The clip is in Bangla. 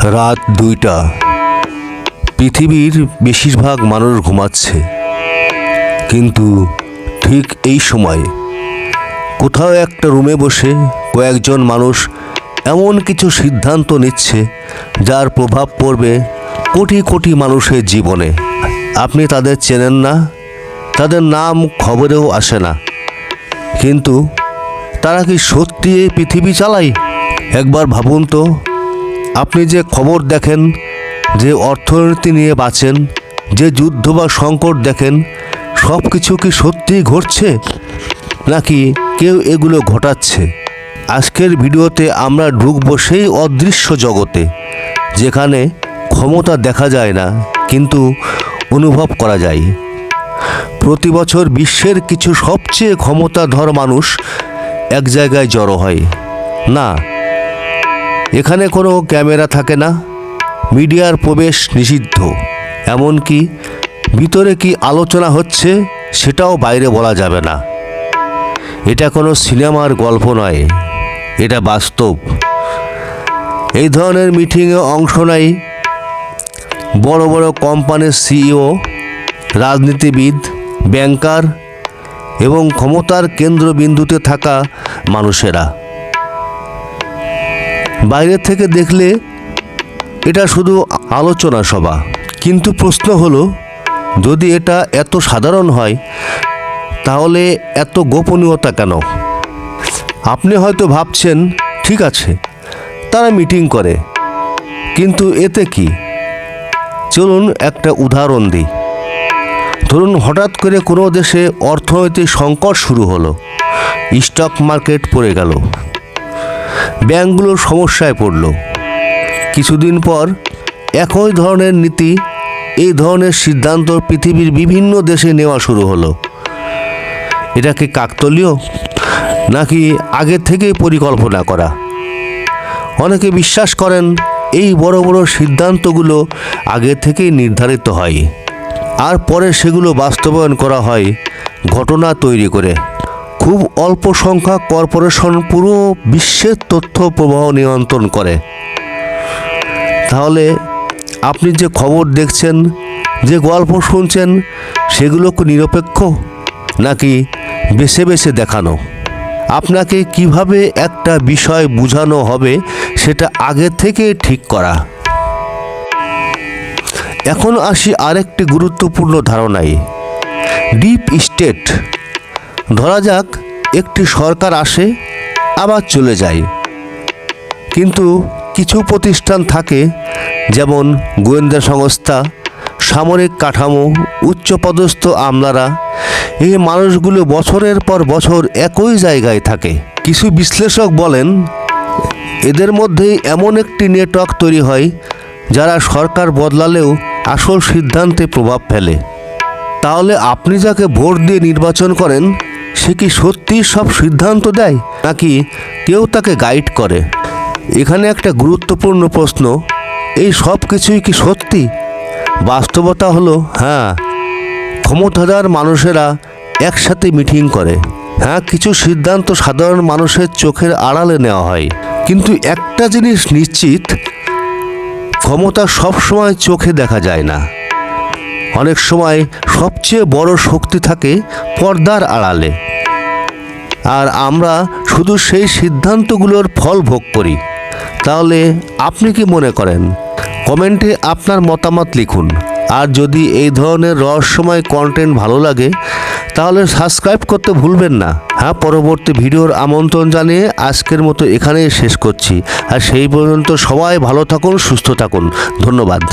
রাত 2টা। পৃথিবীর বেশিরভাগ মানুষ ঘুমাচ্ছে, কিন্তু ঠিক এই সময় কোথাও একটা রুমে বসে কয়েকজন মানুষ এমন কিছু সিদ্ধান্ত নিচ্ছে যার প্রভাব পড়বে কোটি কোটি মানুষের জীবনে। আপনি তাদের চেনেন না, তাদের নাম খবরেও আসে না, কিন্তু তারা কি সত্যি এই পৃথিবী চালায়? একবার ভাবুন তো, আপনি যে খবর দেখেন, যে অর্থনীতি নিয়ে বাঁচেন, যে যুদ্ধ বা সংকট দেখেন, সব কিছু কি সত্যিই ঘটছে, নাকি কেউ এগুলো ঘটাচ্ছে? আজকের ভিডিওতে আমরা ঢুকবো সেই অদৃশ্য জগতে, যেখানে ক্ষমতা দেখা যায় না কিন্তু অনুভব করা যায়। প্রতি বছর বিশ্বের কিছু সবচেয়ে ক্ষমতাধর মানুষ এক জায়গায় জড়ো হয়। না, এখানে কোনো ক্যামেরা থাকে না, মিডিয়ার প্রবেশ নিষিদ্ধ, এমনকি ভিতরে কি আলোচনা হচ্ছে সেটাও বাইরে বলা যাবে না। এটা কোনো সিনেমার গল্প নয়, এটা বাস্তব। এই ধরনের মিটিংয়ে অংশ নেয় বড় বড় কোম্পানির সিইও, রাজনীতিবিদ, ব্যাংকার এবং ক্ষমতার কেন্দ্রবিন্দুতে থাকা মানুষেরা। বাইরে থেকে দেখলে এটা শুধু আলোচনা সভা, কিন্তু প্রশ্ন হলো, যদি এটা এত সাধারণ হয় তাহলে এত গোপনীয়তা কেন? আপনি হয়তো ভাবছেন, ঠিক আছে, তারা মিটিং করে, কিন্তু এতে কি? চলুন একটা উদাহরণ দিই। ধরুন, হঠাৎ করে কোনো দেশে অর্থনৈতিক সংকট শুরু হলো, স্টক মার্কেট পড়ে গেল, ব্যাংকগুলো সমস্যায় পড়ল। কিছুদিন পর একই ধরনের নীতি, এই ধরনের সিদ্ধান্ত পৃথিবীর বিভিন্ন দেশে নেওয়া শুরু হলো। এটা কি কাকতালীয়, নাকি আগে থেকেই পরিকল্পনা করা? অনেকে বিশ্বাস করেন এই বড় বড় সিদ্ধান্তগুলো আগে থেকেই নির্ধারিত হয়, আর পরে সেগুলো বাস্তবায়ন করা হয় ঘটনা তৈরি করে। খুব অল্প সংখ্যক কর্পোরেশন পুরো বিশ্বের তথ্য প্রবাহ নিয়ন্ত্রণ করে। তাহলে আপনি যে খবর দেখছেন, যে গল্প শুনছেন, সেগুলো কি নিরপেক্ষ, নাকি বেছে বেছে দেখানো? আপনাকে কিভাবে একটা বিষয় বোঝানো হবে সেটা আগে থেকে ঠিক করা। এখন আসি আরেকটি গুরুত্বপূর্ণ ধারণায়, ডিপ স্টেট। ধরা যাক একটি সরকার আসে আবার চলে যায়, কিন্তু কিছু প্রতিষ্ঠান থাকে, যেমন গোয়েন্দা সংস্থা, সামরিক কাঠামো, উচ্চপদস্থ আমলারা। এই মানুষগুলো বছরের পর বছর একই জায়গায় থাকে। কিছু বিশ্লেষক বলেন, এদের মধ্যেই এমন একটি নেটওয়ার্ক তৈরি হয় যারা সরকার বদলালেও আসল সিদ্ধান্তে প্রভাব ফেলে। তাহলে আপনি যাকে ভোট দিয়ে নির্বাচন করেন, সে কি সত্যিই সব সিদ্ধান্ত দেয়, নাকি কেউ তাকে গাইড করে? এখানে একটা গুরুত্বপূর্ণ প্রশ্ন, এই সব কিছুই কি সত্যি? বাস্তবতা হলো, হ্যাঁ, ক্ষমতাধর মানুষেরা একসাথে মিটিং করে। হ্যাঁ, কিছু সিদ্ধান্ত সাধারণ মানুষের চোখের আড়ালে নেওয়া হয়, কিন্তু একটা জিনিস নিশ্চিত, ক্ষমতা সবসময় চোখে দেখা যায় না। অনেক সময় সবচেয়ে বড় শক্তি থাকে পর্দার আড়ালে, আর আমরা শুধু সেই সিদ্ধান্তগুলোর ফল ভোগ করি। তাহলে আপনি কি মনে করেন? কমেন্টে আপনার মতামত লিখুন। আর যদি এই ধরনের রহস্যময় কন্টেন্ট ভালো লাগে তাহলে সাবস্ক্রাইব করতে ভুলবেন না। হ্যাঁ, পরবর্তী ভিডিওর আমন্ত্রণ জানিয়ে আজকের মতো এখানেই শেষ করছি। আর সেই পর্যন্ত সবাই ভালো থাকুন, সুস্থ থাকুন। ধন্যবাদ।